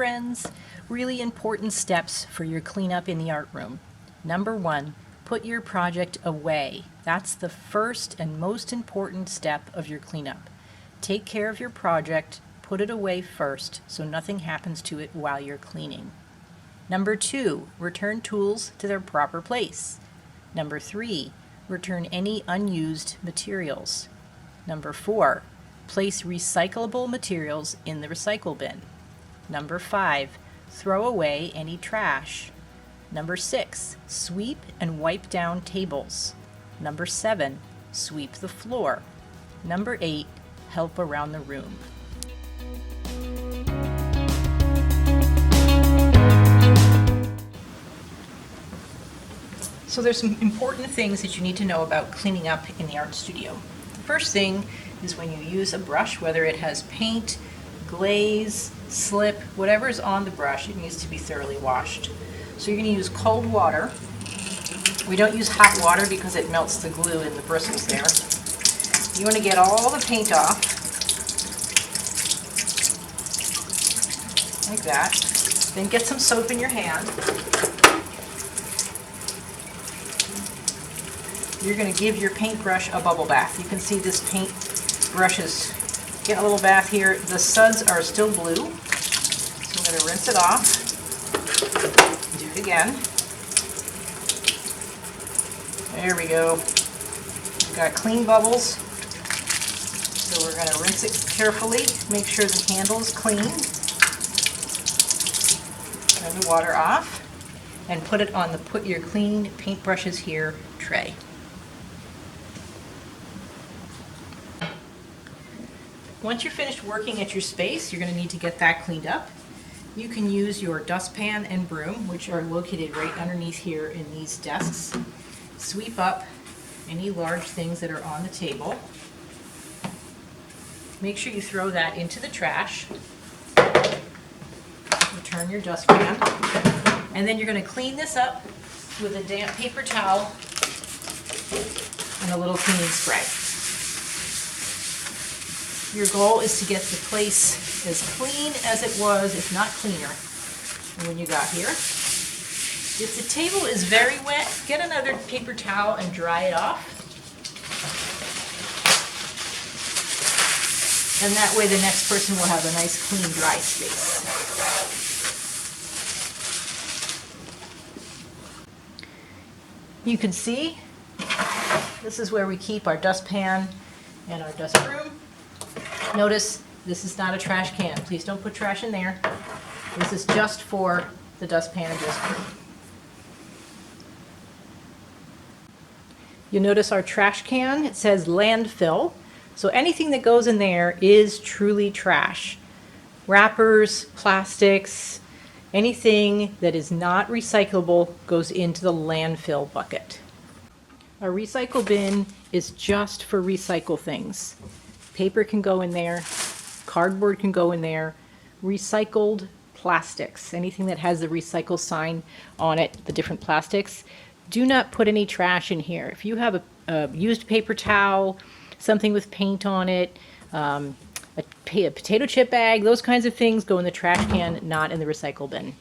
friends, really important steps for your cleanup in the art room. Number 1, put your project away. That's the first and most important step of your cleanup. Take care of your project, put it away first so nothing happens to it while you're cleaning. Number 2, return tools to their proper place. Number 3, return any unused materials. Number 4, place recyclable materials in the recycle bin. Number 5, throw away any trash. Number 6, sweep and wipe down tables. Number 7, sweep the floor. Number 8, help around the room. So there's some important things that you need to know about cleaning up in the art studio. The first thing is when you use a brush, whether it has paint, glaze, slip, whatever is on the brush, it needs to be thoroughly washed. So you're going to use cold water. We don't use hot water because it melts the glue in the bristles there. You want to get all the paint off, like that. Then get some soap in your hand. You're going to give your paintbrush a bubble bath. You can see this paintbrush is getting a little bath here. The suds are still blue, so I'm going to rinse it off. Do it again. There we go. We've got clean bubbles, so we're going to rinse it carefully. Make sure the handle is clean. Turn the water off and put it on the put your clean paintbrushes here tray. Once you're finished working at your space, you're going to need to get that cleaned up. You can use your dustpan and broom, which are located right underneath here in these desks. Sweep up any large things that are on the table. Make sure you throw that into the trash. Return your dustpan. And then you're going to clean this up with a damp paper towel and a little cleaning spray. Your goal is to get the place as clean as it was, if not cleaner, when you got here. If the table is very wet, get another paper towel and dry it off. And that way the next person will have a nice, clean, dry space. You can see, this is where we keep our dustpan and our dust broom. Notice this is not a trash can. Please don't put trash in there. This is just for the dustpan and dust broom. You'll notice our trash can, it says landfill. So anything that goes in there is truly trash. Wrappers, plastics, anything that is not recyclable goes into the landfill bucket. Our recycle bin is just for recycle things. Paper can go in there, cardboard can go in there, recycled plastics, anything that has the recycle sign on it, the different plastics. Do not put any trash in here. If you have a used paper towel, something with paint on it, a potato chip bag, those kinds of things go in the trash can, not in the recycle bin.